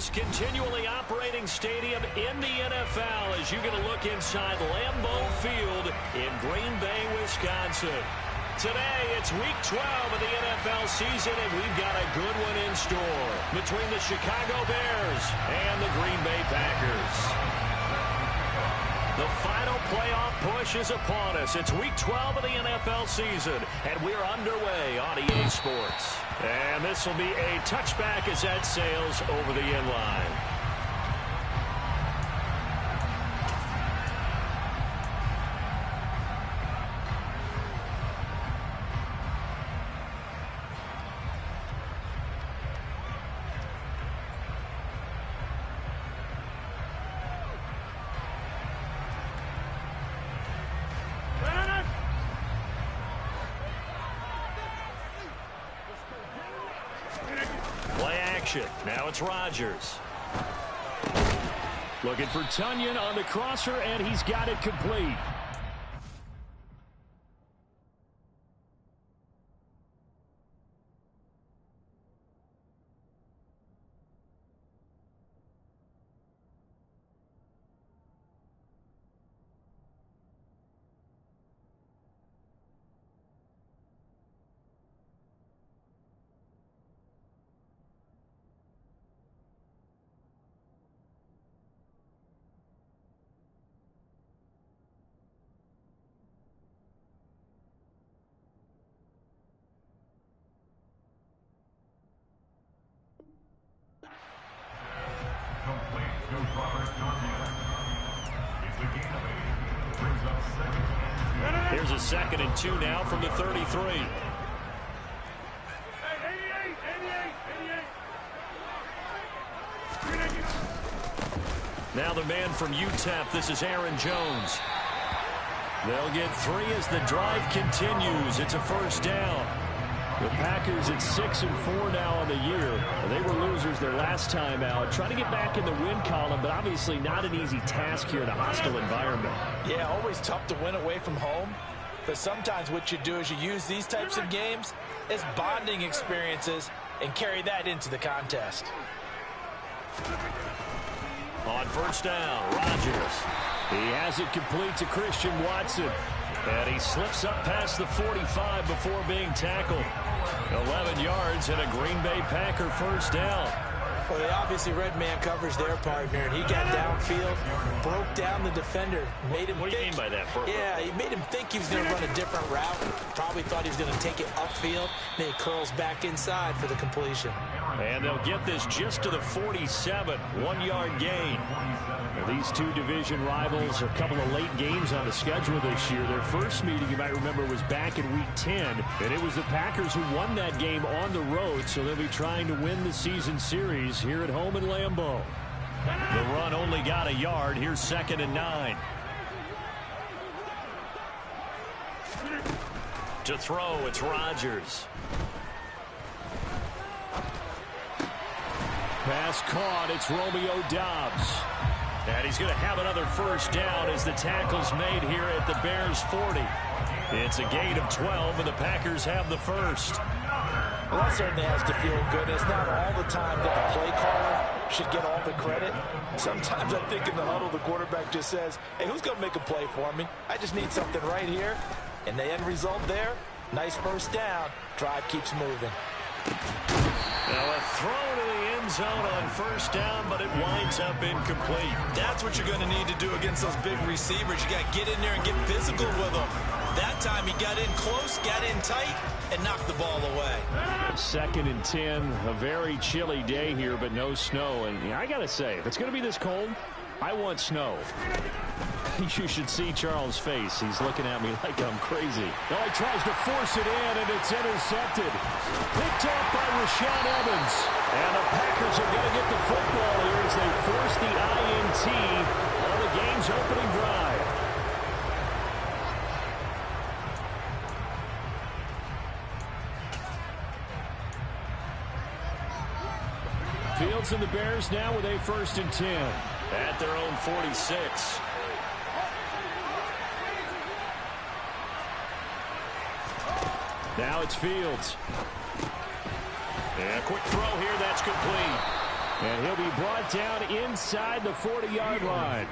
oldest continually operating stadium in the NFL as you get a look inside Lambeau Field in Green Bay, Wisconsin. Today, it's Week 12 of the NFL season, and we've got a good one in store between the Chicago Bears and the Green Bay Packers. The final playoff push is upon us. It's Week 12 of the NFL season, and we're underway on EA Sports. And this will be a touchback as that sails over the end line. Now it's Rodgers. Looking for Tunyon on the crosser, and he's got it complete. Here's a 2nd and 2 now from the 33. Now the man from UTEP, this is Aaron Jones. They'll get 3 as the drive continues. It's a first down. The Packers at 6-4 now on the year. They were losers their last time out. Trying to get back in the win column, but obviously not an easy task here in a hostile environment. Yeah, always tough to win away from home. But sometimes what you do is you use these types of games as bonding experiences and carry that into the contest. On first down, Rodgers. He has it complete to Christian Watson. And he slips up past the 45 before being tackled. 11 yards and a Green Bay Packer first down. Well, they obviously read man coverage their partner, and he got downfield, broke down the defender, made him What do you mean by that? Yeah, he made him think he was going to run a different route. Probably thought he was going to take it upfield. Then he curls back inside for the completion. And they'll get this just to the 47, 1-yard gain. Now, these two division rivals, a couple of late games on the schedule this year. Their first meeting, you might remember, was back in Week 10, and it was the Packers who won that game on the road, so they'll be trying to win the season series here at home in Lambeau. The run only got a yard. Here's 2nd and 9. To throw, it's Rodgers. Pass caught. It's Romeo Doubs. And he's going to have another first down as the tackle's made here at the Bears' 40. It's a gain of 12, and the Packers have the first. Well, that certainly has to feel good. It's not all the time that the play caller should get all the credit. Sometimes I think in the huddle, the quarterback just says, hey, who's going to make a play for me? I just need something right here. And the end result there, nice first down. Drive keeps moving. Now a throw to the end zone on first down, but it winds up incomplete. That's what you're going to need to do against those big receivers. You got to get in there and get physical with them. That time he got in close, got in tight, and knocked the ball away. 2nd and 10, a very chilly day here, but no snow. And I got to say, if it's going to be this cold, I want snow. You should see Charles' face. He's looking at me like I'm crazy. Well, he tries to force it in, and it's intercepted. Picked off by Rashaan Evans. And the Packers are going to get the football here as they force the INT on the game's opening drive. Fields and the Bears now with a 1st and 10 at their own 46. Now it's Fields. And a quick throw here, that's complete. And he'll be brought down inside the 40-yard line.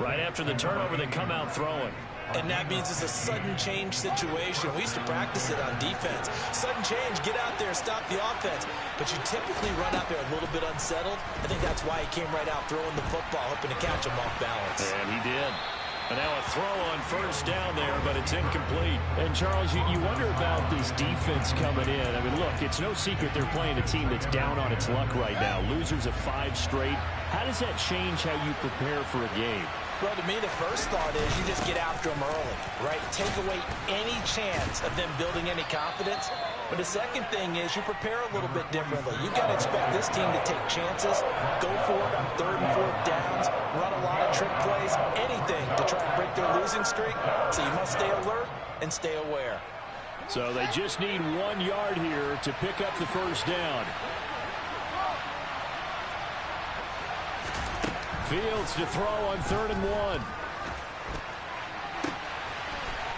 Right after the turnover, they come out throwing. And that means it's a sudden change situation. We used to practice it on defense. Sudden change, get out there, stop the offense. But you typically run out there a little bit unsettled. I think that's why he came right out throwing the football, hoping to catch him off balance. And he did. And now a throw on first down there, but it's incomplete. And, Charles, you wonder about this defense coming in. I mean, look, it's no secret they're playing a team that's down on its luck right now. Losers of 5 straight. How does that change how you prepare for a game? Well, to me, the first thought is you just get after them early, right? Take away any chance of them building any confidence. But the second thing is you prepare a little bit differently. You've got to expect this team to take chances, go for it on 3rd and 4th downs, run a lot of trick plays, anything to try to break their losing streak. So you must stay alert and stay aware. So they just need 1 yard here to pick up the first down. Fields to throw on 3rd and 1.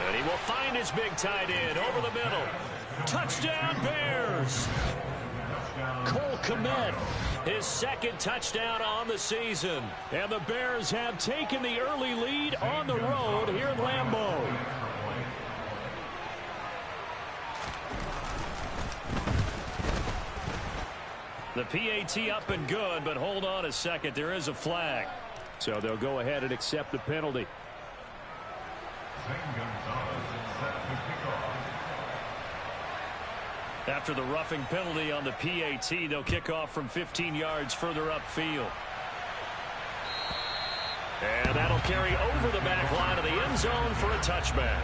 And he will find his big tight end over the middle. Touchdown, Bears! Cole Kmet, his 2nd touchdown on the season. And the Bears have taken the early lead on the road here in Lambeau. The PAT up and good, but hold on a second. There is a flag. So they'll go ahead and accept the penalty. After the roughing penalty on the PAT, they'll kick off from 15 yards further upfield. And that'll carry over the back line of the end zone for a touchback.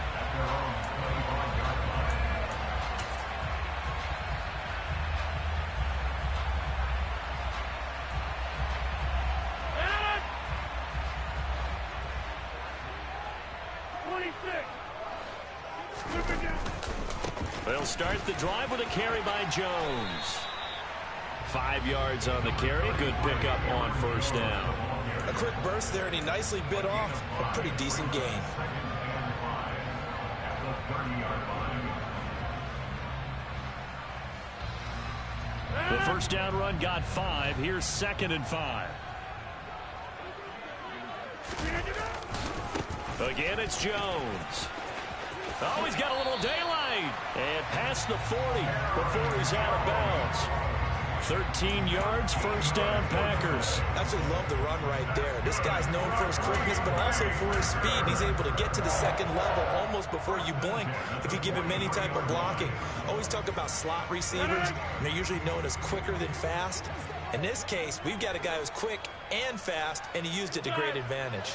They'll start the drive with a carry by Jones. 5 yards on the carry. Good pickup on first down. A quick burst there, and he nicely bit off a pretty decent gain. The first down run got 5. Here's 2nd and 5. Again, it's Jones. Oh, he's got a little daylight. And past the 40 before he's out of bounds. 13 yards, first down, Packers. Absolutely love the run right there. This guy's known for his quickness, but also for his speed. He's able to get to the 2nd level almost before you blink if you give him any type of blocking. Always talk about slot receivers, and they're usually known as quicker than fast. In this case, we've got a guy who's quick and fast, and he used it to great advantage.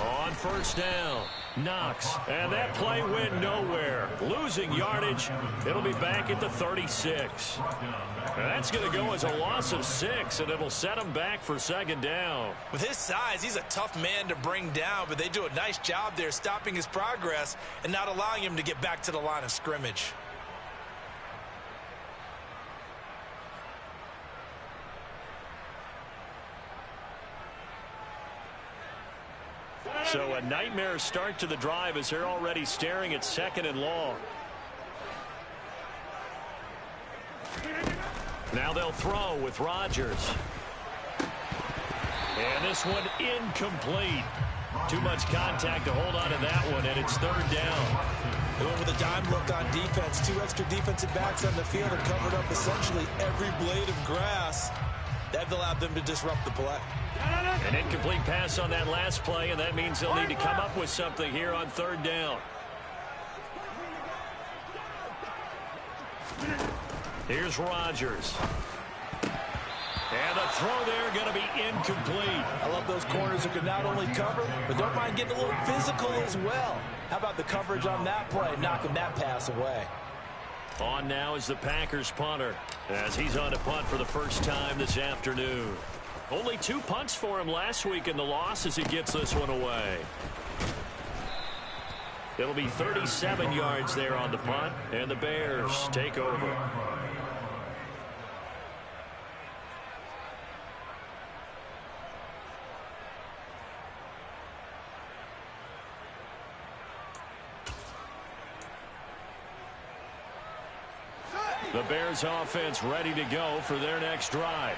On first down, Knox, and that play went nowhere. Losing yardage, it'll be back at the 36. And that's going to go as a loss of 6, and it'll set him back for 2nd down. With his size, he's a tough man to bring down, but they do a nice job there stopping his progress and not allowing him to get back to the line of scrimmage. So a nightmare start to the drive as they're already staring at 2nd and long. Now they'll throw with Rodgers. And this one incomplete. Too much contact to hold on to that one, and it's 3rd down. They went with a dime look on defense. 2 extra defensive backs on the field and covered up essentially every blade of grass. That allowed them to disrupt the play. An incomplete pass on that last play, and that means they'll need to come up with something here on 3rd down. Here's Rodgers. And the throw there going to be incomplete. I love those corners who can not only cover, but don't mind getting a little physical as well. How about the coverage on that play, knocking that pass away? On now is the Packers punter, as he's on to punt for the first time this afternoon. Only 2 punts for him last week in the loss as he gets this one away. It'll be 37 yards there on the punt, and the Bears take over. The Bears offense ready to go for their next drive.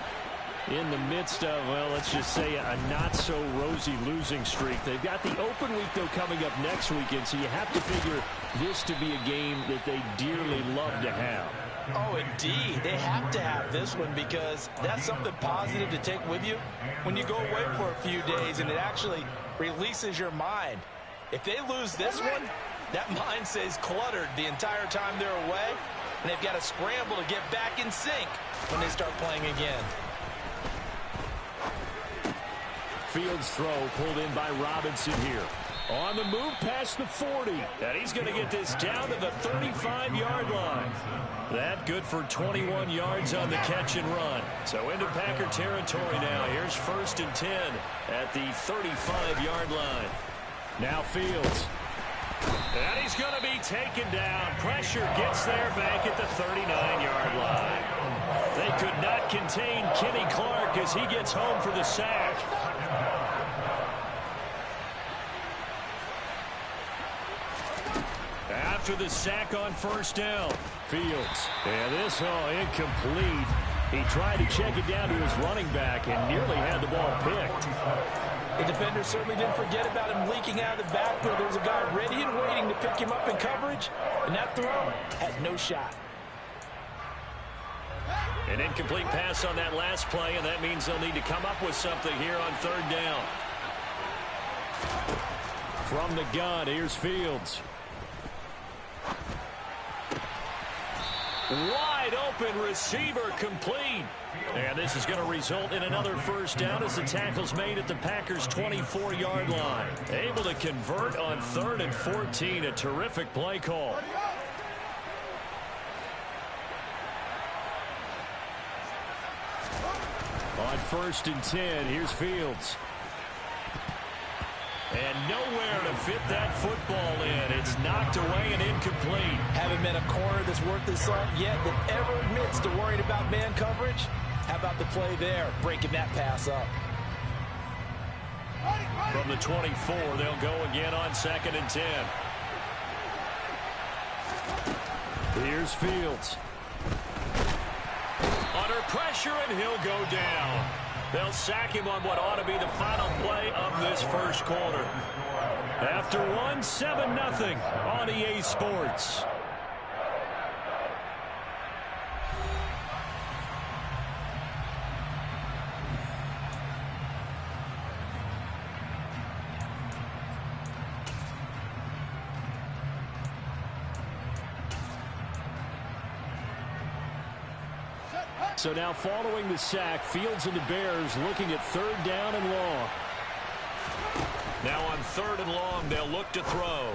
In the midst of, well, let's just say a not-so-rosy losing streak. They've got the open week, though, coming up next weekend, so you have to figure this to be a game that they dearly love to have. Oh, indeed. They have to have this one because that's something positive to take with you when you go away for a few days, and it actually releases your mind. If they lose this one, that mind stays cluttered the entire time they're away, and they've got to scramble to get back in sync when they start playing again. Fields throw pulled in by Robinson here. On the move past the 40. And he's going to get this down to the 35-yard line. That good for 21 yards on the catch and run. So into Packer territory now. Here's 1st and 10 at the 35-yard line. Now Fields. And he's going to be taken down. Pressure gets there back at the 39-yard line. They could not contain Kenny Clark as he gets home for the sack. After the sack on 1st down, Fields. And this incomplete. He tried to check it down to his running back and nearly had the ball picked. The defender certainly didn't forget about him leaking out of the backfield. There was a guy ready and waiting to pick him up in coverage, and that throw had no shot. An incomplete pass on that last play, and that means they'll need to come up with something here on 3rd down. From the gun, here's Fields. Wide open receiver complete. And this is going to result in another 1st down as the tackle's made at the Packers' 24-yard line. Able to convert on 3rd and 14. A terrific play call. On 1st and 10, here's Fields. And nowhere to fit that football in. It's knocked away and incomplete. Haven't been a corner that's worth the salt yet that ever admits to worrying about man coverage. How about the play there, breaking that pass up? From the 24, they'll go again on 2nd and 10. Here's Fields. Under pressure, and he'll go down. They'll sack him on what ought to be the final play of this 1st quarter. After one, 7-0 on EA Sports. So now following the sack, Fields and the Bears looking at 3rd down and long. Now on 3rd and long, they'll look to throw.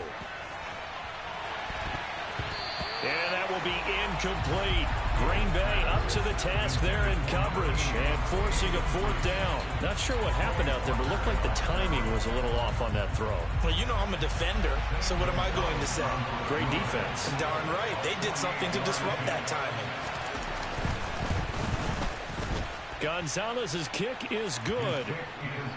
And that will be incomplete. Green Bay up to the task there in coverage and forcing a 4th down. Not sure what happened out there, but looked like the timing was a little off on that throw. Well, you know I'm a defender, so what am I going to say? Great defense. Darn right. They did something to disrupt that timing. Gonzalez's kick is good.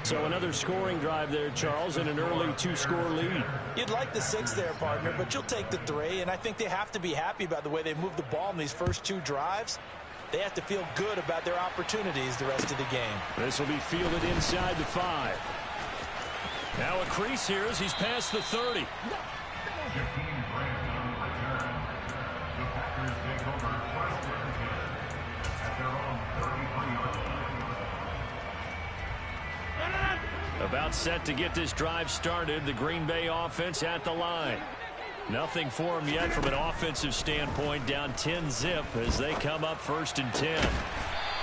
So another scoring drive there, Charles, and an early 2-score lead. You'd like the 6 there, partner, but you'll take the 3, and I think they have to be happy about the way they moved the ball in these first 2 drives. They have to feel good about their opportunities the rest of the game. This will be fielded inside the 5. Now a crease here as he's past the 30. About set to get this drive started. The Green Bay offense at the line. Nothing for them yet from an offensive standpoint. Down 10-zip as they come up 1st and 10.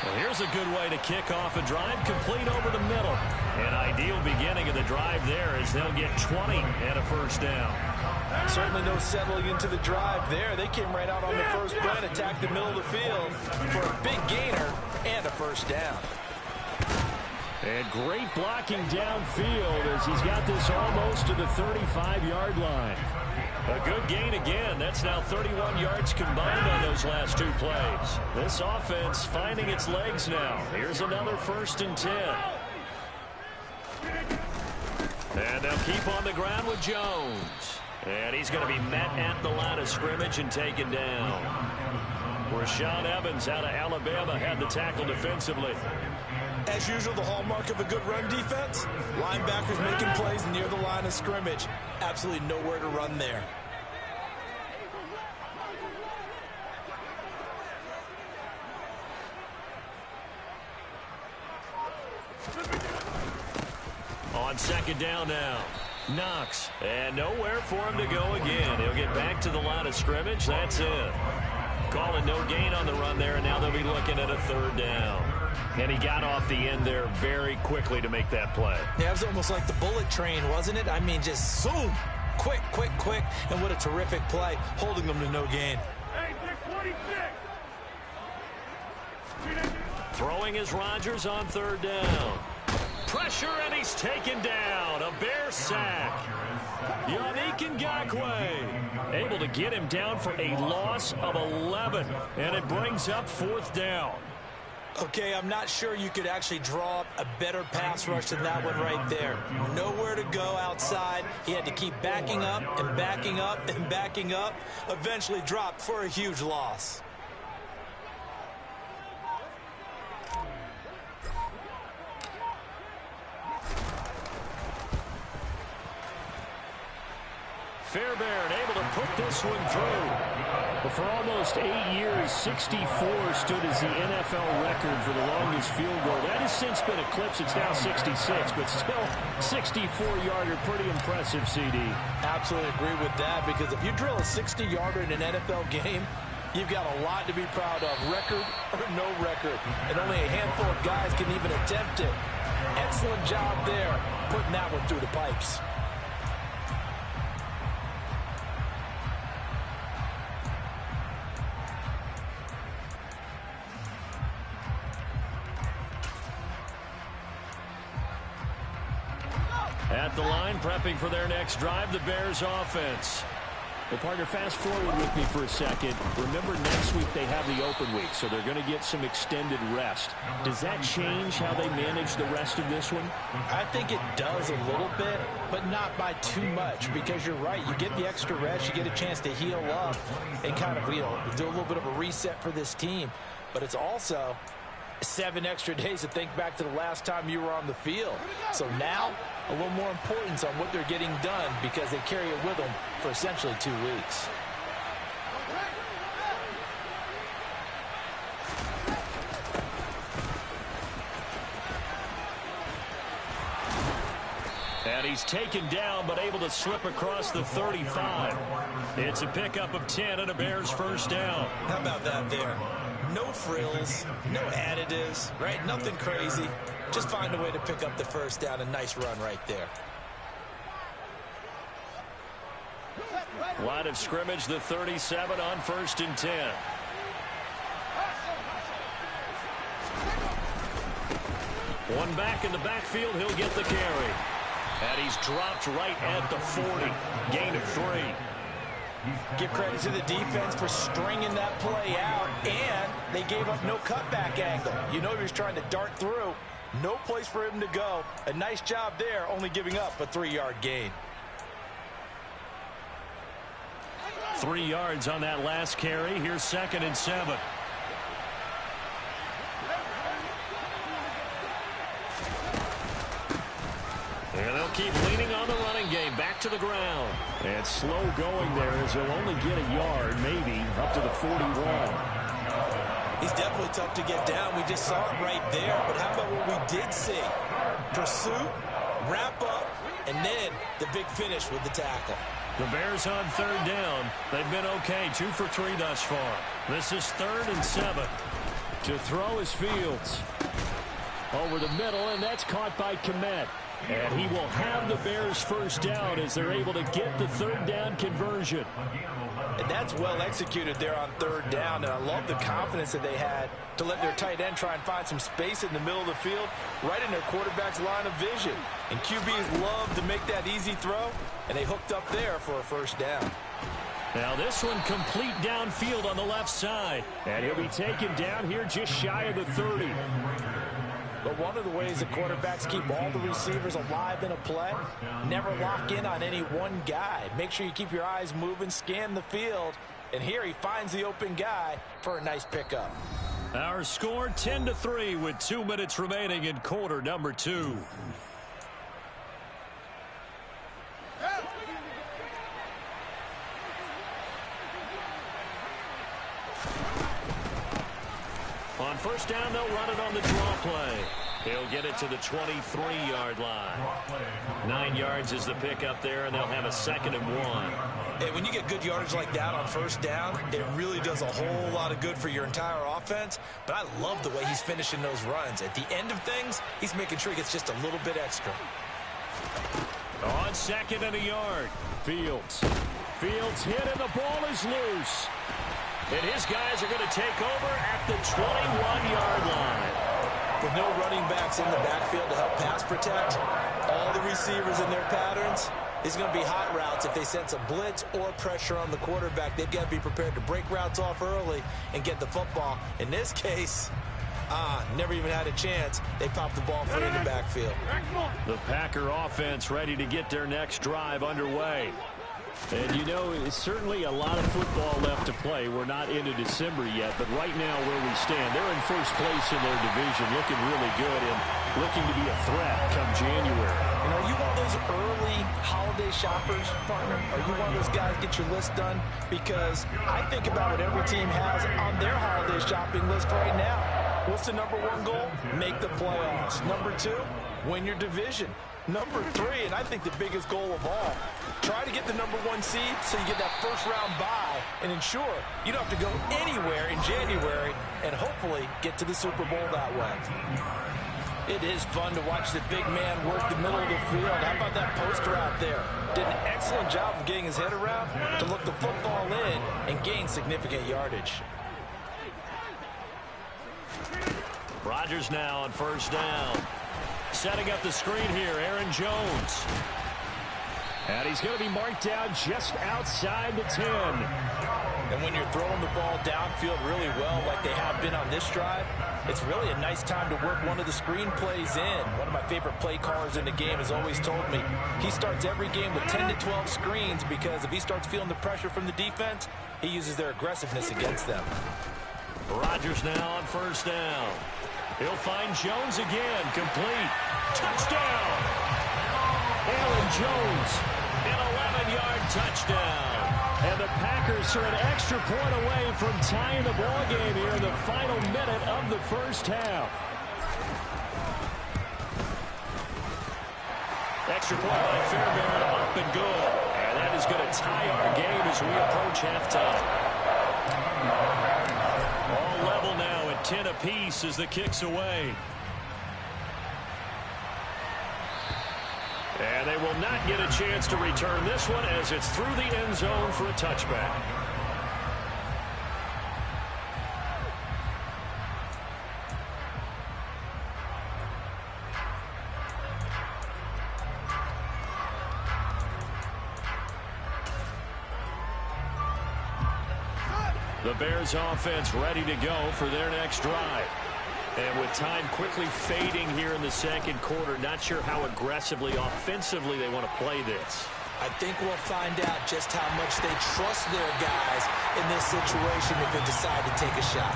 Well, here's a good way to kick off a drive, complete over the middle. An ideal beginning of the drive there as they'll get 20 and a 1st down. Certainly no settling into the drive there. They came right out on the first play and attacked the middle of the field for a big gainer and a 1st down. And great blocking downfield as he's got this almost to the 35-yard line. A good gain again. That's now 31 yards combined on those last 2 plays. This offense finding its legs now. Here's another 1st and 10. And they'll keep on the ground with Jones. And he's going to be met at the line of scrimmage and taken down. Rashaan Evans out of Alabama had the tackle defensively. As usual, the hallmark of a good run defense, linebackers making plays near the line of scrimmage. Absolutely nowhere to run there. On second down now. Knox. And nowhere for him to go again. He'll get back to the line of scrimmage. That's it. Calling no gain on the run there, and now they'll be looking at a third down. And he got off the end there very quickly to make that play. Yeah, it was almost like the bullet train, wasn't it? I mean, just zoom. Quick, quick, quick. And what a terrific play, holding them to no gain. Throwing is Rodgers on third down. Pressure, and he's taken down. A Bear sack. Yannick Ngakoue able to get him down for a loss of 11. And it brings up fourth down. Okay, I'm not sure you could actually draw up a better pass rush than that one right there. Nowhere to go outside. He had to keep backing up and backing up and backing up. Eventually dropped for a huge loss. Fairbairn able to put this one through. But for almost 8 years, 64 stood as the NFL record for the longest field goal. That has since been eclipsed. It's now 66, but still 64-yarder. Pretty impressive, CD. Absolutely agree with that, because if you drill a 60-yarder in an NFL game, you've got a lot to be proud of, record or no record. And only a handful of guys can even attempt it. Excellent job there, putting that one through the pipes. At the line, prepping for their next drive, the Bears offense. Well, partner, fast forward with me for a second. Remember, next week they have the open week, so they're going to get some extended rest. Does that change how they manage the rest of this one? I think it does a little bit, but not by too much, because you're right. You get the extra rest, you get a chance to heal up and kind of, do a little bit of a reset for this team. But it's also 7 extra days to think back to the last time you were on the field. So now, a little more importance on what they're getting done, because they carry it with them for essentially 2 weeks. And he's taken down, but able to slip across the 35. It's a pickup of 10 and a Bears first down. How about that there? No frills, no additives, right? Nothing crazy. Just find a way to pick up the first down. A nice run right there. Line of scrimmage, the 37 on 1st and 10. One back in the backfield, he'll get the carry. And he's dropped right at the 40. Gain of 3. Give credit to the defense for stringing that play out, and they gave up no cutback angle. You know he was trying to dart through. No place for him to go. A nice job there, only giving up a 3-yard gain. 3 yards on that last carry. Here's 2nd and 7. And they'll keep leaning on the running game. Back to the ground. And slow going there as he'll only get a yard, maybe, up to the 41. He's definitely tough to get down. We just saw it right there. But how about what we did see? Pursuit, wrap up, and then the big finish with the tackle. The Bears on 3rd down. They've been okay, 2 for 3 thus far. This is 3rd and 7. To throw is Fields. Over the middle, and that's caught by Kmet. And he will have the Bears first down as they're able to get the 3rd down conversion. And that's well executed there on 3rd down. And I love the confidence that they had to let their tight end try and find some space in the middle of the field, right in their quarterback's line of vision. And QBs love to make that easy throw, and they hooked up there for a first down. Now this one complete downfield on the left side. And he'll be taken down here just shy of the 30. But one of the ways that quarterbacks keep all the receivers alive in a play, never lock in on any one guy. Make sure you keep your eyes moving, scan the field, And here he finds the open guy for a nice pickup. Our score 10-3 with 2 minutes remaining in quarter number 2. On first down, they'll run it on the draw play. He'll get it to the 23-yard line. 9 yards is the pickup there, and they'll have a 2nd and 1. Hey, when you get good yardage like that on first down, it really does a whole lot of good for your entire offense. But I love the way he's finishing those runs. At the end of things, he's making sure he gets just a little bit extra. On 2nd and a yard, Fields hit, and the ball is loose. And his guys are going to take over at the 21-yard line. With no running backs in the backfield to help pass protect, all the receivers in their patterns, it's going to be hot routes. If they sense a blitz or pressure on the quarterback, they've got to be prepared to break routes off early and get the football. In this case, never even had a chance. They popped the ball free in the backfield. The Packer offense ready to get their next drive underway. And, you know, it's certainly a lot of football left to play. We're not into December yet, but right now where we stand, they're in first place in their division, looking really good and looking to be a threat come January. And are you one of those early holiday shoppers, partner? Are you one of those guys get your list done? Because I think about what every team has on their holiday shopping list right now. What's the number 1 goal? Make the playoffs. Number 2, win your division. Number 3, and I think the biggest goal of all, try to get the number 1 seed so you get that first-round bye and ensure you don't have to go anywhere in January and hopefully get to the Super Bowl that way. It is fun to watch the big man work the middle of the field. How about that post route there? Did an excellent job of getting his head around to look the football in and gain significant yardage. Rodgers now on first down. Setting up the screen here, Aaron Jones. And he's going to be marked down just outside the 10. And when you're throwing the ball downfield really well like they have been on this drive, it's really a nice time to work one of the screen plays in. One of my favorite play callers in the game has always told me he starts every game with 10 to 12 screens because if he starts feeling the pressure from the defense, he uses their aggressiveness against them. Rodgers now on first down. He'll find Jones again, complete. Touchdown! Aaron Jones, an 11-yard touchdown. And the Packers are an extra point away from tying the ball game here in the final minute of the first half. Extra point by Fairbairn, up and good. And that is going to tie our game as we approach halftime. All level now at 10 apiece as the kick's away. And they will not get a chance to return this one as it's through the end zone for a touchback. The Bears offense ready to go for their next drive. And with time quickly fading here in the second quarter, not sure how aggressively, offensively they want to play this. I think we'll find out just how much they trust their guys in this situation if they decide to take a shot.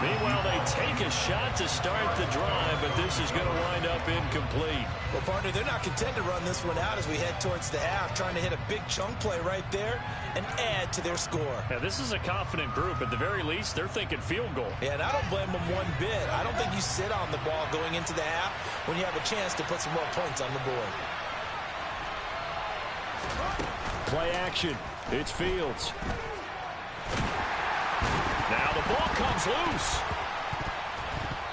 Meanwhile, they take a shot to start the drive, but this is going to wind up incomplete. Well, partner, they're not content to run this one out as we head towards the half, trying to hit a big chunk play right there and add to their score. Yeah, this is a confident group. At the very least, they're thinking field goal. Yeah, and I don't blame them one bit. I don't think you sit on the ball going into the half when you have a chance to put some more points on the board. Play action. It's Fields. Now the ball comes loose.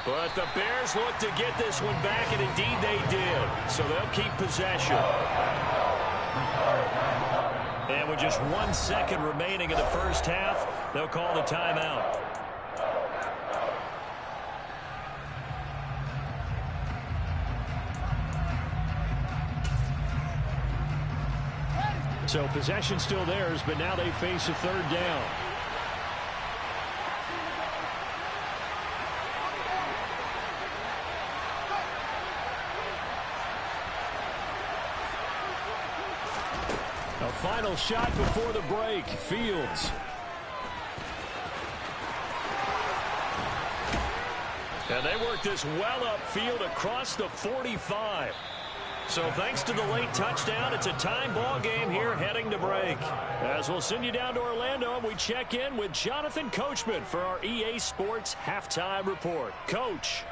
But the Bears look to get this one back, and indeed they did. So they'll keep possession. And with just 1 second remaining in the first half, they'll call the timeout. So possession still theirs, but now they face a third down. A final shot before the break. Fields And they work this well upfield across the 45. So thanks to the late touchdown, it's a time ball game here heading to break. As we'll send you down to Orlando, and we check in with Jonathan Coachman for our EA Sports Halftime Report. Coach.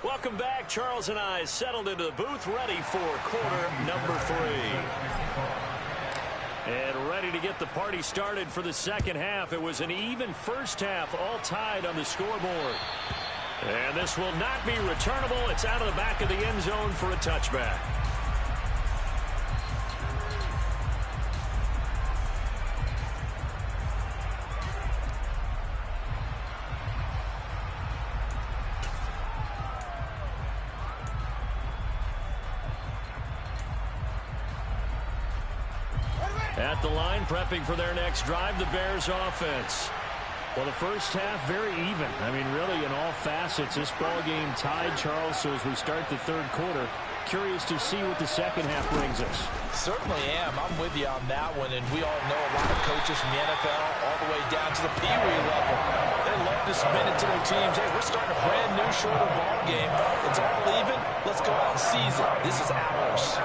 Welcome back. Charles and I settled into the booth, ready for quarter number 3. And ready to get the party started for the second half. It was an even first half, all tied on the scoreboard. And this will not be returnable. It's out of the back of the end zone for a touchback. At the line, prepping for their next drive, the Bears offense. Well, the first half, very even. I mean, really, in all facets, this ball game tied, Charles. So as we start the third quarter, curious to see what the second half brings us. Certainly am. I'm with you on that one. And we all know a lot of coaches from the NFL all the way down to the Pee Wee level. They love to spin it to their teams. Hey, we're starting a brand new, shorter ball game. It's all even. Let's go out and seize it. This is ours.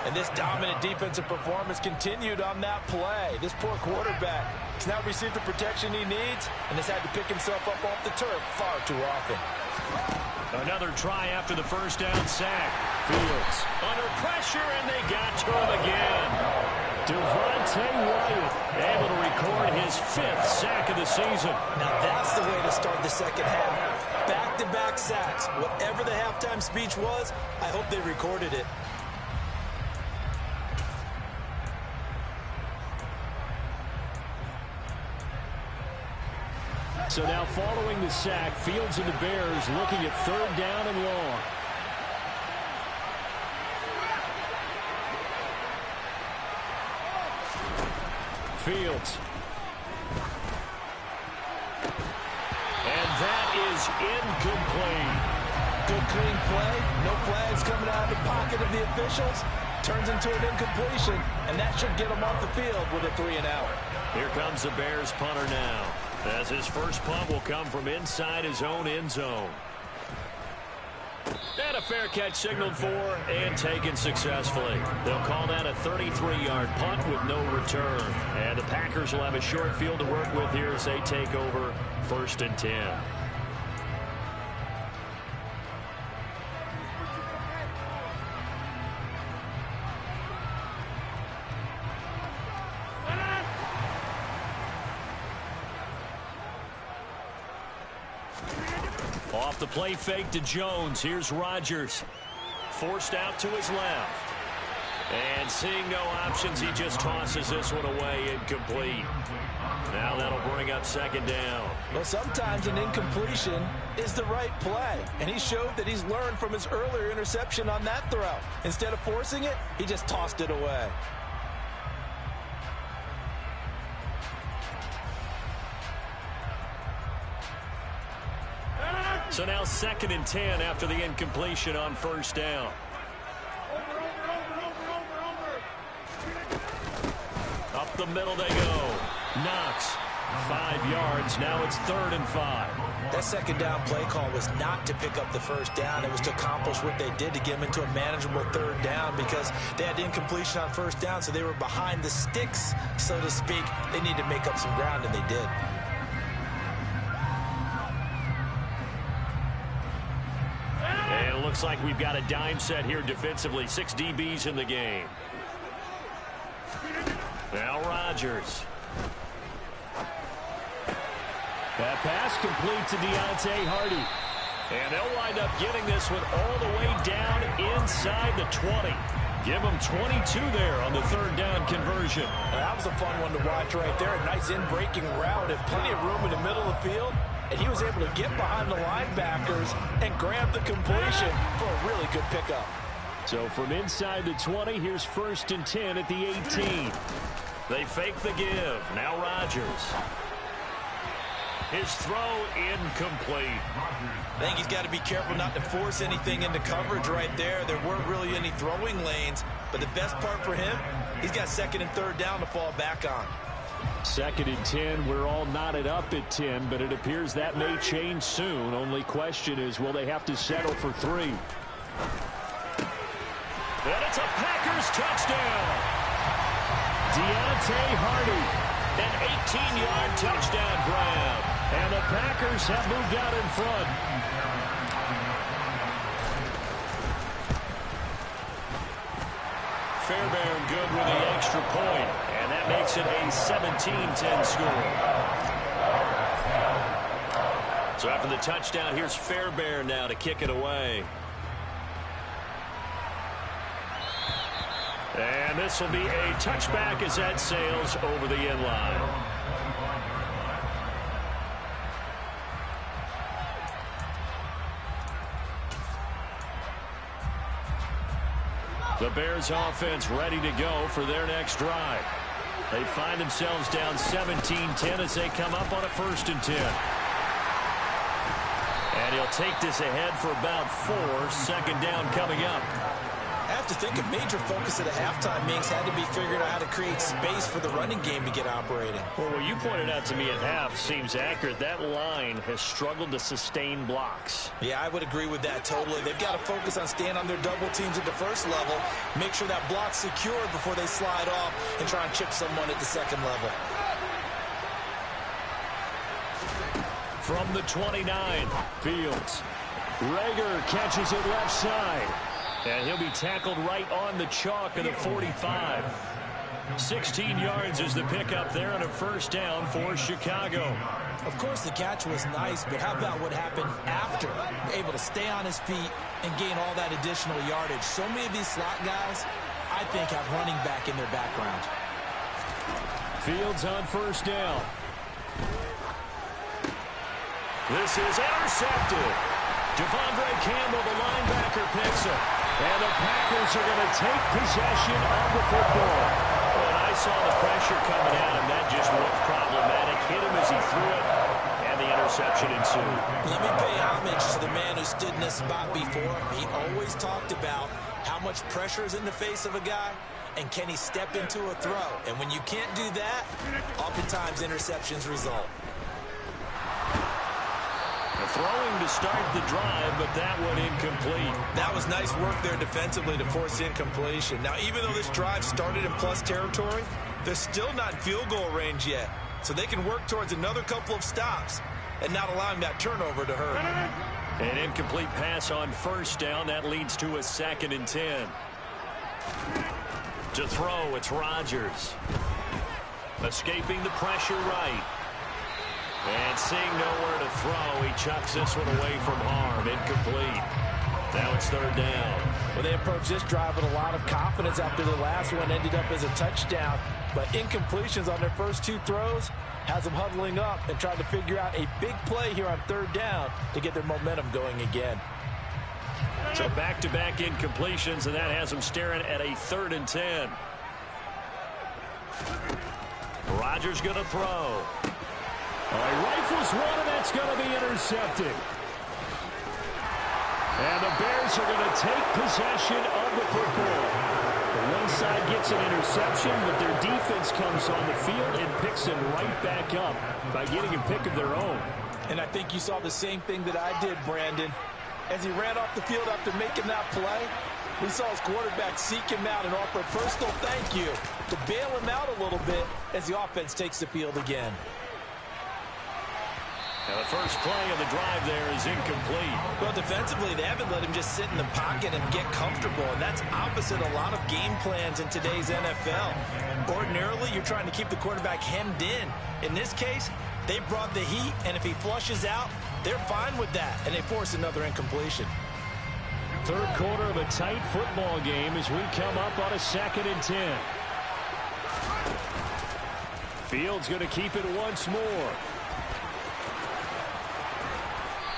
And this dominant defensive performance continued on that play. This poor quarterback has not received the protection he needs and has had to pick himself up off the turf far too often. Another try after the first down sack. Fields under pressure, and they got to him again. Devontae Wyatt able to record his 5th sack of the season. Now that's the way to start the second half. Back-to-back sacks. Whatever the halftime speech was, I hope they recorded it. So now following the sack, Fields and the Bears looking at 3rd down and long. Fields. And that is incomplete. Good clean play. No flags coming out of the pocket of the officials. Turns into an incompletion, and that should get him off the field with a 3 and out. Here comes the Bears punter now, as his first punt will come from inside his own end zone. And a fair catch signaled for and taken successfully. They'll call that a 33-yard punt with no return. And the Packers will have a short field to work with here as they take over 1st and 10. Off the play fake to Jones. Here's Rodgers. Forced out to his left. And seeing no options, he just tosses this one away, incomplete. Now that'll bring up 2nd down. Well, sometimes an incompletion is the right play. And he showed that he's learned from his earlier interception on that throw. Instead of forcing it, he just tossed it away. So now 2nd and 10 after the incompletion on 1st down. Up the middle they go. Knox, 5 yards. Now it's 3rd and 5. That 2nd down play call was not to pick up the 1st down. It was to accomplish what they did to get them into a manageable 3rd down because they had incompletion on 1st down, so they were behind the sticks, so to speak. They needed to make up some ground, and they did. And it looks like we've got a dime set here defensively. 6 DBs in the game. Now Rodgers. That pass complete to Deontay Hardy. And they'll wind up getting this one all the way down inside the 20. Give them 22 there on the 3rd down conversion. That was a fun one to watch right there. A nice in-breaking route and plenty of room in the middle of the field. And he was able to get behind the linebackers and grab the completion for a really good pickup. So from inside the 20, here's 1st and 10 at the 18. They fake the give. Now Rodgers. His throw incomplete. I think he's got to be careful not to force anything into coverage right there. There weren't really any throwing lanes, but the best part for him, he's got second and third down to fall back on. 2nd and 10. We're all knotted up at 10, but it appears that may change soon. Only question is, will they have to settle for 3? And it's a Packers touchdown. Deontay Hardy, an 18-yard touchdown grab. And the Packers have moved out in front. Fairbairn good with the extra point, and that makes it a 17-10 score. So after the touchdown, here's Fairbairn now to kick it away. And this will be a touchback as that sails over the end line. The Bears offense ready to go for their next drive. They find themselves down 17-10 as they come up on a 1st and 10. And he'll take this ahead for about 4. 2nd down coming up. I have to think a major focus at a halftime means had to be figuring out how to create space for the running game to get operating. Well, what you pointed out to me at half seems accurate. That line has struggled to sustain blocks. Yeah, I would agree with that totally. They've got to focus on staying on their double teams at the 1st level, make sure that block's secured before they slide off and try and chip someone at the 2nd level. From the 29, Fields. Rager catches it left side. And he'll be tackled right on the chalk of the 45. 16 yards is the pickup there on a 1st down for Chicago. Of course, the catch was nice, but how about what happened after? Able to stay on his feet and gain all that additional yardage. So many of these slot guys, I think, have running back in their background. Fields on 1st down. This is intercepted. Devondre Campbell, the linebacker, picks it. And the Packers are going to take possession of the football. And I saw the pressure coming at him. That just looked problematic. Hit him as he threw it, and the interception ensued. Let me pay homage to the man who stood in this spot before. He always talked about how much pressure is in the face of a guy, and can he step into a throw. And when you can't do that, oftentimes interceptions result. Throwing to start the drive, but that one incomplete. That was nice work there defensively to force incompletion. Now, even though this drive started in plus territory, they're still not in field goal range yet. So they can work towards another couple of stops and not allowing that turnover to hurt. An incomplete pass on 1st down. That leads to a 2nd and 10. To throw, it's Rodgers. Escaping the pressure right. And seeing nowhere to throw, he chucks this one away from harm. Incomplete. Now it's 3rd down. Well, they approached this drive with a lot of confidence after the last one ended up as a touchdown. But incompletions on their first 2 throws has them huddling up and trying to figure out a big play here on 3rd down to get their momentum going again. So back-to-back incompletions, and that has them staring at a 3rd and 10. Rodgers going to throw. He rifles one, and that's going to be intercepted. And the Bears are going to take possession of the football. One side gets an interception, but their defense comes on the field and picks them right back up by getting a pick of their own. And I think you saw the same thing that I did, Brandon. As he ran off the field after making that play, we saw his quarterback seek him out and offer a personal thank you to bail him out a little bit as the offense takes the field again. Now the first play of the drive there is incomplete. Well, defensively, they haven't let him just sit in the pocket and get comfortable, and that's opposite a lot of game plans in today's NFL. Ordinarily, you're trying to keep the quarterback hemmed in. In this case, they brought the heat, and if he flushes out, they're fine with that, and they force another incompletion. 3rd quarter of a tight football game as we come up on a 2nd and 10. Fields going to keep it once more.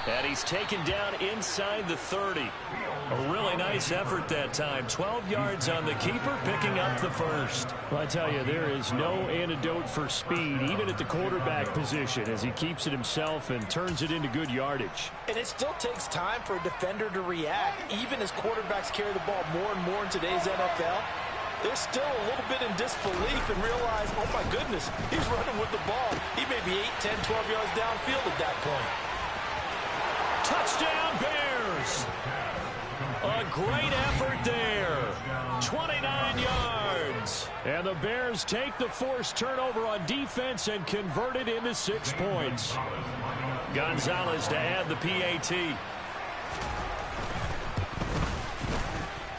And he's taken down inside the 30. A really nice effort that time. 12 yards on the keeper, picking up the first. Well, I tell you, there is no antidote for speed, even at the quarterback position, as he keeps it himself and turns it into good yardage. And it still takes time for a defender to react. Even as quarterbacks carry the ball more and more in today's NFL, they're still a little bit in disbelief and realize, oh my goodness, he's running with the ball. He may be 8, 10, 12 yards downfield at that point. Touchdown, Bears! A great effort there. 29 yards. And the Bears take the forced turnover on defense and convert it into 6 points. Gonzalez to add the PAT.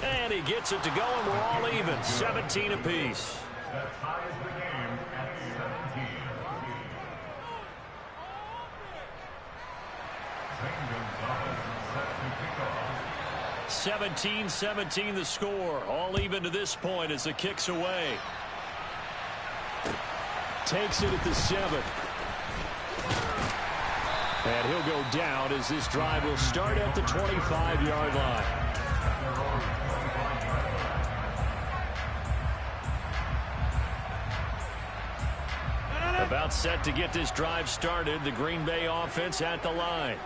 And he gets it to go, and we're all even. 17 apiece. 17-17 the score. All even to this point as the kick's away. Takes it at the 7. And he'll go down as this drive will start at the 25-yard line. About set to get this drive started. The Green Bay offense at the line.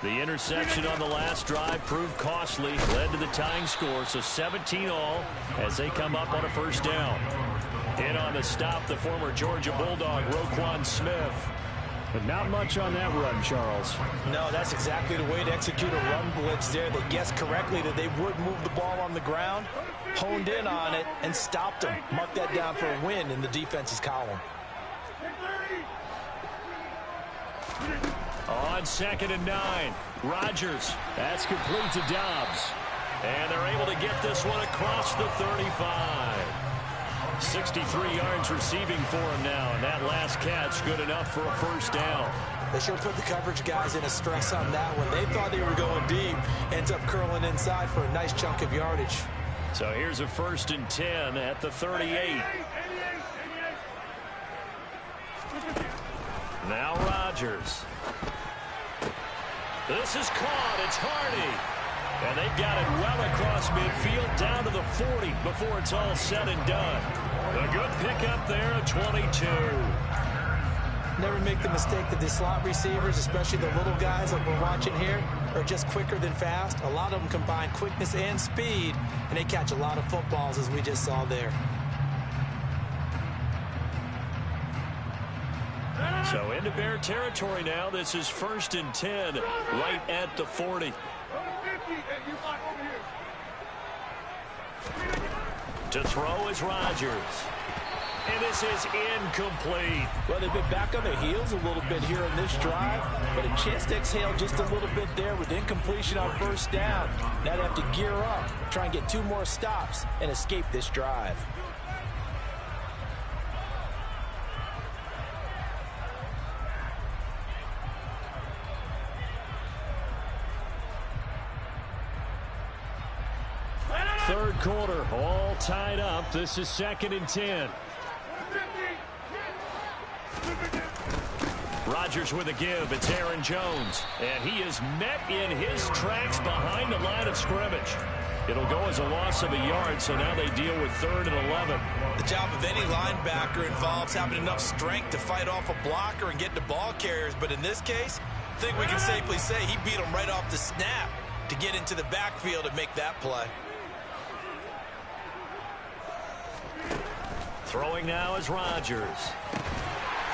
The interception on the last drive proved costly, led to the tying score, so 17 all as they come up on a first down. In on the stop, the former Georgia Bulldog, Roquan Smith. But not much on that run, Charles. No, that's exactly the way to execute a run blitz there. They guessed correctly that they would move the ball on the ground, honed in on it, and stopped them. Mark that down for a win in the defense's column. On 2nd and 9, Rodgers. That's complete to Dobbs. And they're able to get this one across the 35. 63 yards receiving for him now, and that last catch good enough for a first down. They sure put the coverage guys in a stress on that one. They thought they were going deep. Ends up curling inside for a nice chunk of yardage. So here's a 1st and 10 at the 38. Now Rodgers. This is caught. It's Hardy. And they've got it well across midfield down to the 40 before it's all said and done. A good pickup there at 22. Never make the mistake that the slot receivers, especially the little guys that we're watching here, are just quicker than fast. A lot of them combine quickness and speed, and they catch a lot of footballs, as we just saw there. So into Bear territory now. This is 1st and 10 right at the 40. To throw is Rodgers. And this is incomplete. Well, they've been back on their heels a little bit here in this drive, but a chance to exhale just a little bit there with incompletion on first down. Now they have to gear up, try and get 2 more stops, and escape this drive. Third quarter, all tied up. This is 2nd and 10. Rodgers with a give. It's Aaron Jones. And he is met in his tracks behind the line of scrimmage. It'll go as a loss of a yard, so now they deal with 3rd and 11. The job of any linebacker involves having enough strength to fight off a blocker and get to ball carriers. But in this case, I think we can safely say he beat him right off the snap to get into the backfield and make that play. Throwing now is Rodgers.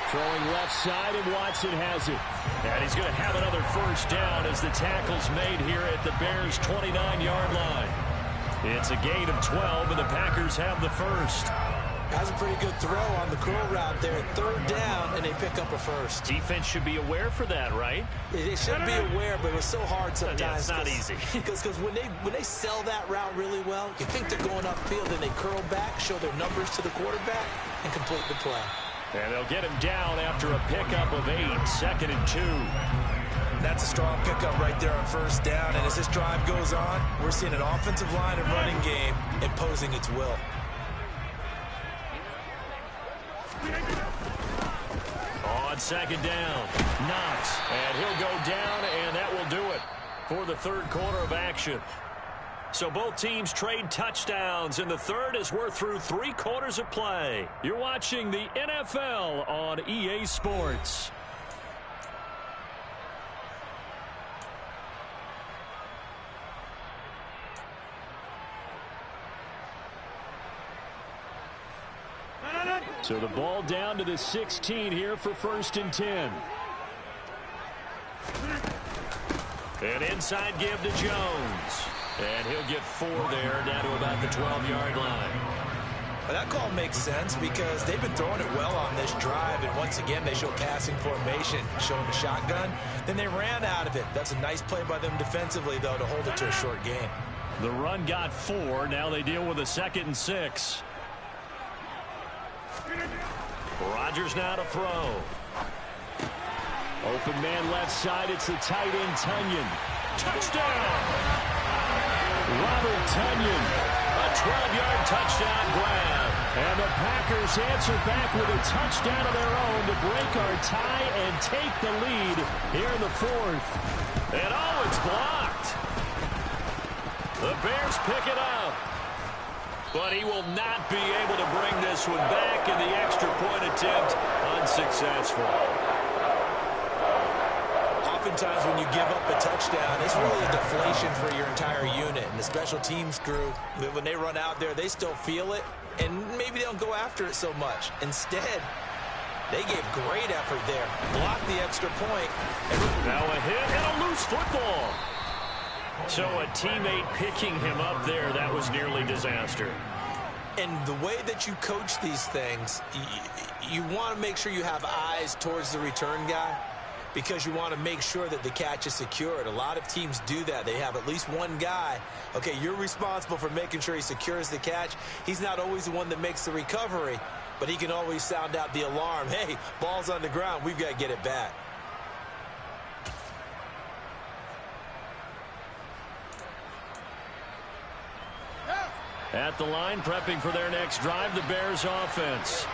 Throwing left side, and Watson has it. And he's going to have another first down as the tackle's made here at the Bears' 29-yard line. It's a gain of 12, and the Packers have the first. That's a pretty good throw on the curl route there. 3rd down, and they pick up a first. Defense should be aware for that, right? They should be aware, but it was so hard sometimes. Yeah, it's not easy. Because when they sell that route really well, you think they're going upfield, and they curl back, show their numbers to the quarterback, and complete the play. And they'll get him down after a pickup of 8, 2nd and 2. That's a strong pickup right there on first down. And as this drive goes on, we're seeing an offensive line and running game imposing its will. On second down. Knox. And he'll go down, and that will do it for the third quarter of action. So both teams trade touchdowns in the third as we're through 3 quarters of play. You're watching the NFL on EA Sports. So the ball down to the 16 here for 1st and 10. An inside give to Jones. And he'll get 4 there, down to about the 12-yard line. Well, that call makes sense because they've been throwing it well on this drive, and once again they show passing formation, showing the shotgun. Then they ran out of it. That's a nice play by them defensively, though, to hold it to a short gain. The run got 4. Now they deal with a 2nd and 6. Rodgers now to throw. Open man left side. It's the tight end, Tunyon. Touchdown! Robert Tunyon. A 12-yard touchdown grab. And the Packers answer back with a touchdown of their own to break our tie and take the lead here in the 4th. And oh, it's blocked. The Bears pick it up. But he will not be able to bring this one back, and the extra point attempt unsuccessful. Oftentimes when you give up a touchdown, it's really a deflation for your entire unit. And the special teams crew, when they run out there, they still feel it, and maybe they don't go after it so much. Instead, they gave great effort there. Blocked the extra point. Now a hit and a loose football. So a teammate picking him up there, that was nearly disaster. And the way that you coach these things, you want to make sure you have eyes towards the return guy because you want to make sure that the catch is secured. A lot of teams do that. They have at least one guy. Okay, you're responsible for making sure he secures the catch. He's not always the one that makes the recovery, but he can always sound out the alarm. Hey, ball's on the ground. We've got to get it back. At the line, prepping for their next drive, the Bears offense.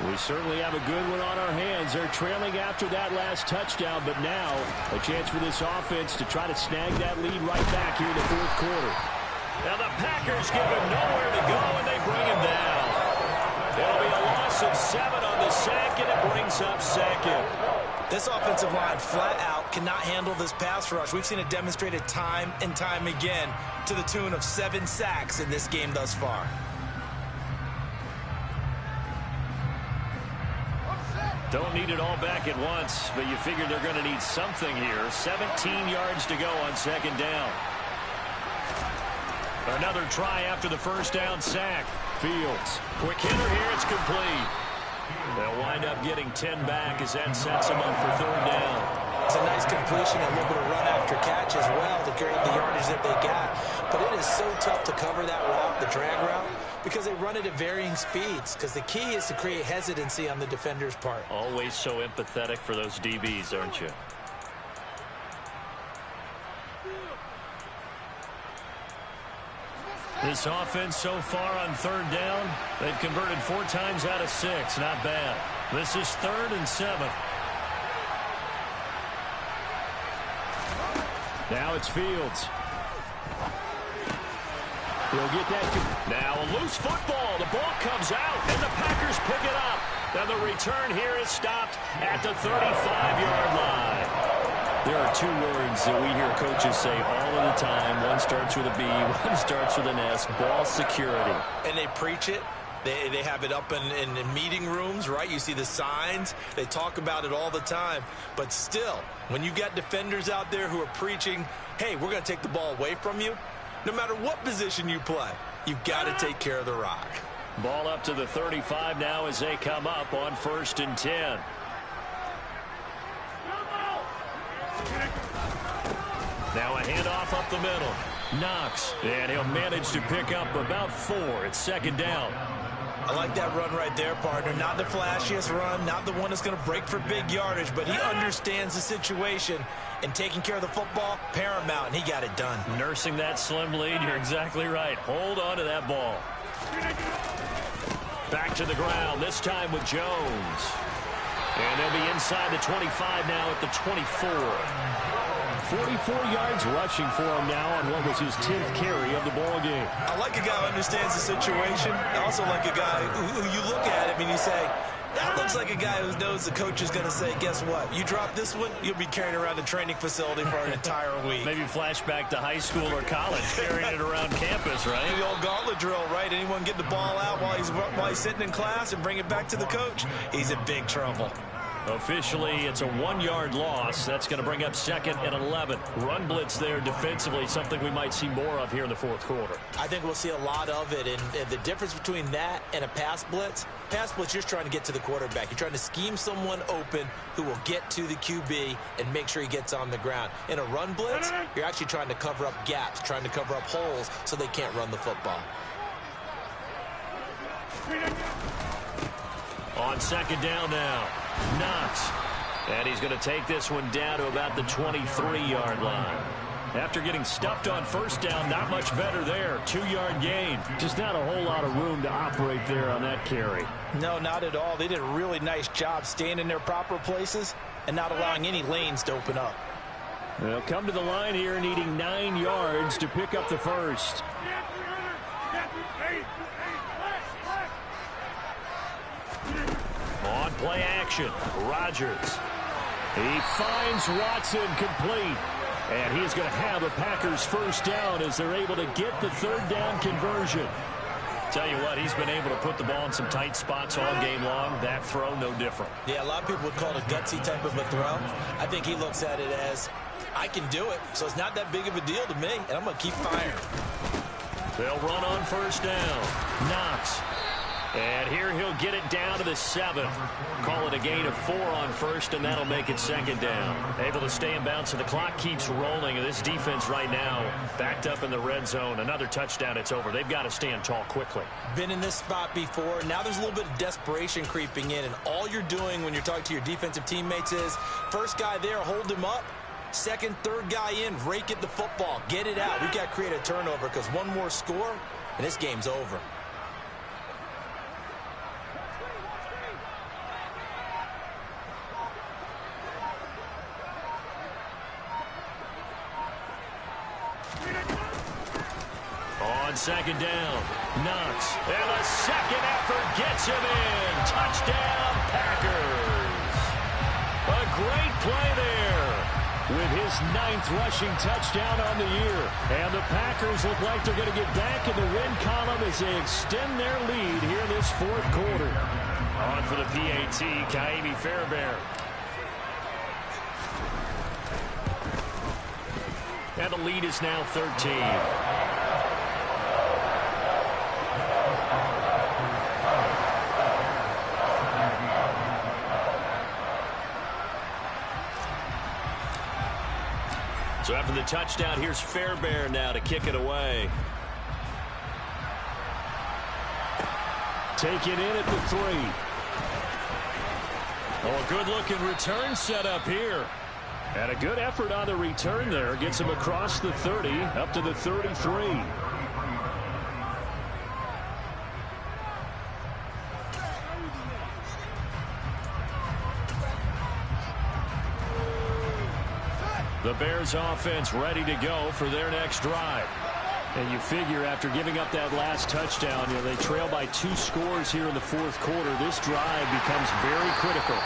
We certainly have a good one on our hands. They're trailing after that last touchdown, but now a chance for this offense to try to snag that lead right back here in the 4th quarter. Now the Packers give him nowhere to go, and they bring him down. It'll be a loss of 7 on the sack, and it brings up 2nd. This offensive line flat out cannot handle this pass rush. We've seen it demonstrated time and time again to the tune of 7 sacks in this game thus far. Don't need it all back at once, but you figure they're going to need something here. 17 yards to go on 2nd down. Another try after the 1st down sack. Fields. Quick hitter here. It's complete. They'll wind up getting 10 back as that sets them up for 3rd down. It's a nice completion, a little bit of run after catch as well to create the yardage that they got. But it is so tough to cover that route, the drag route, because they run it at varying speeds. Because the key is to create hesitancy on the defender's part. Always so empathetic for those DBs, aren't you? This offense so far on 3rd down, they've converted 4 times out of 6. Not bad. This is 3rd and 7. Now it's Fields. He'll get that. Now a loose football. The ball comes out, and the Packers pick it up. Now the return here is stopped at the 35-yard line. There are 2 words that we hear coaches say all of the time. One starts with a B, one starts with an S. Ball security. And they preach it. They have it up in meeting rooms, right? You see the signs. They talk about it all the time. But still, when you got defenders out there who are preaching, hey, we're going to take the ball away from you, no matter what position you play, you've got to take care of the rock. Ball up to the 35 now as they come up on 1st and 10. Now a handoff up the middle. Knox, and he'll manage to pick up about 4. It's 2nd down. I like that run right there, partner. Not the flashiest run, not the one that's going to break for big yardage, but he understands the situation, and taking care of the football, paramount, and he got it done. Nursing that slim lead, you're exactly right. Hold on to that ball. Back to the ground, this time with Jones. And they'll be inside the 25 now at the 24. 44 yards rushing for him now on what was his 10th carry of the ball game. I like a guy who understands the situation. I also like a guy who you look at him and you say, that looks like a guy who knows the coach is going to say, guess what? You drop this one, you'll be carrying around the training facility for an entire week. Maybe flashback to high school or college, carrying it around campus, right? The old gauntlet drill, right? Anyone get the ball out while he's sitting in class and bring it back to the coach? He's in big trouble. Officially, it's a 1-yard loss. That's going to bring up 2nd and 11. Run blitz there defensively, something we might see more of here in the 4th quarter. I think we'll see a lot of it, and the difference between that and a pass blitz, you're just trying to get to the quarterback. You're trying to scheme someone open who will get to the QB and make sure he gets on the ground. In a run blitz, you're actually trying to cover up gaps, trying to cover up holes so they can't run the football. On 2nd down now, Knox. And he's going to take this one down to about the 23-yard line. After getting stuffed on 1st down, not much better there. 2-yard gain. Just not a whole lot of room to operate there on that carry. No, not at all. They did a really nice job staying in their proper places and not allowing any lanes to open up. They'll come to the line here needing 9 yards to pick up the first. On play action, Rodgers. He finds Watson complete. And he's going to have a Packers first down as they're able to get the 3rd down conversion. Tell you what, he's been able to put the ball in some tight spots all game long. That throw, no different. Yeah, a lot of people would call it a gutsy type of a throw. I think he looks at it as, I can do it, so it's not that big of a deal to me, and I'm going to keep firing. They'll run on 1st down. Knox. And here he'll get it down to the 7. Call it a gain of 4 on 1st, and that'll make it 2nd down. Able to stay in bounds, so the clock keeps rolling. And this defense right now backed up in the red zone. Another touchdown, it's over. They've got to stand tall quickly. Been in this spot before. Now there's a little bit of desperation creeping in, and all you're doing when you're talking to your defensive teammates is, first guy there, hold him up. 2nd, 3rd guy in, rake at the football. Get it out. We've got to create a turnover because one more score, and this game's over. On 2nd down, Knox. And the 2nd effort gets him in. Touchdown, Packers. A great play there. With his 9th rushing touchdown on the year. And the Packers look like they're going to get back in the win column as they extend their lead here in this 4th quarter. On for the PAT, Kaimi Fairbairn. And the lead is now 13. So after the touchdown, here's Fairbairn now to kick it away. Taken in at the 3. Oh, a good-looking return set up here. And a good effort on the return there. Gets him across the 30, up to the 33. The Bears offense ready to go for their next drive. And you figure after giving up that last touchdown, they trail by 2 scores here in the 4th quarter. This drive becomes very critical.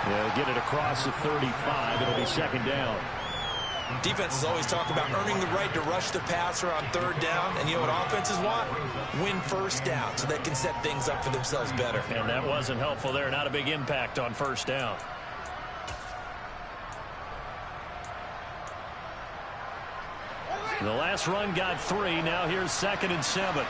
They'll get it across the 35. It'll be 2nd down. Defenses always talk about earning the right to rush the passer on 3rd down. And you know what offenses want? Win 1st down so they can set things up for themselves better. And that wasn't helpful there. Not a big impact on 1st down. The last run got 3. Now here's 2nd and 7.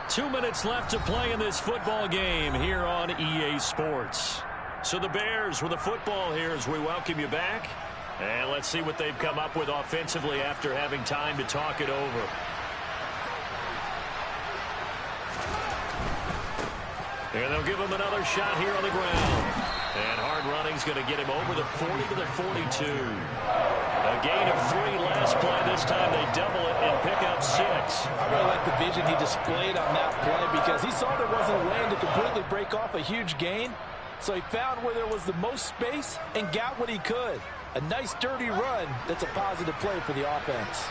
2 minutes left to play in this football game here on EA Sports. So the Bears with the football here as we welcome you back. And let's see what they've come up with offensively after having time to talk it over. And they'll give him another shot here on the ground. And hard running's going to get him over the 40 to the 42. A gain of 3 last this play. This time they double it and pick up 6. I really like the vision he displayed on that play because he saw there wasn't a lane to completely break off a huge gain. So he found where there was the most space and got what he could. A nice, dirty run that's a positive play for the offense.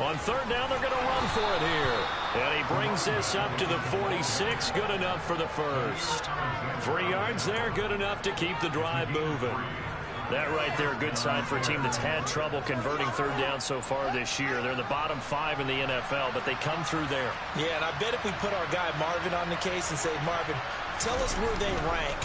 On third down, they're going to run for it here. And he brings this up to the 46. Good enough for the first. 3 yards there, good enough to keep the drive moving. That right there, a good sign for a team that's had trouble converting third down so far this year. They're the bottom 5 in the NFL, but they come through there. Yeah, and I bet if we put our guy Marvin on the case and say, Marvin, tell us where they rank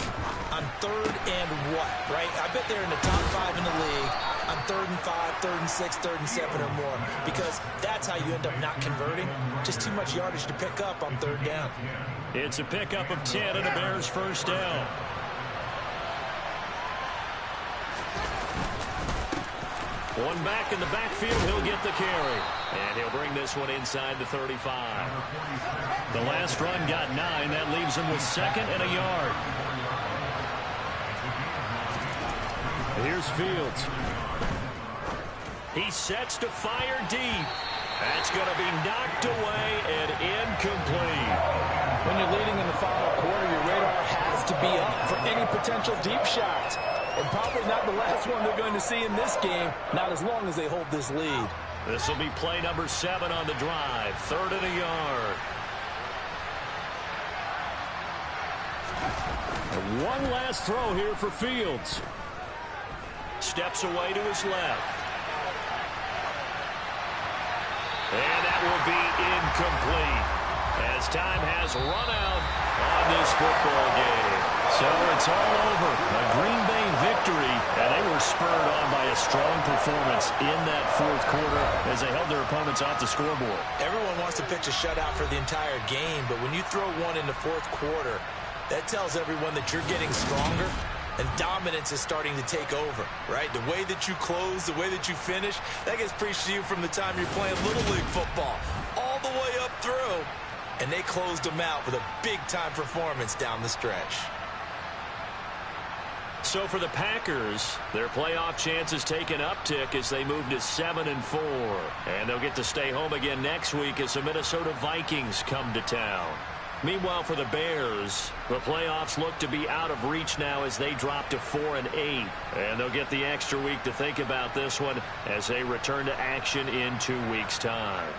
on third and what, right? I bet they're in the top 5 in the league on 3rd and 5, 3rd and 6, 3rd and 7 or more, because that's how you end up not converting. Just too much yardage to pick up on third down. It's a pickup of 10 and a Bears first down. One back in the backfield, he'll get the carry. And he'll bring this one inside the 35. The last run got 9. That leaves him with 2nd and a yard. Here's Fields. He sets to fire deep. That's going to be knocked away and incomplete. When you're leading in the final quarter, your radar has to be up for any potential deep shot. And probably not the last one they're going to see in this game, not as long as they hold this lead. This will be play number 7 on the drive. 3rd and a yard. And one last throw here for Fields. Steps away to his left. And that will be incomplete as time has run out on this football game. So it's all over. A Green Bay victory, and they were spurred on by a strong performance in that 4th quarter as they held their opponents off the scoreboard. Everyone wants to pitch a shutout for the entire game, but when you throw one in the 4th quarter, that tells everyone that you're getting stronger and dominance is starting to take over, right? The way that you close, the way that you finish, that gets preached to you from the time you're playing Little League football all the way up through. And they closed them out with a big-time performance down the stretch. So for the Packers, their playoff chances take an uptick as they move to 7-4. And they'll get to stay home again next week as the Minnesota Vikings come to town. Meanwhile, for the Bears, the playoffs look to be out of reach now as they drop to 4-8. And they'll get the extra week to think about this one as they return to action in 2 weeks' time.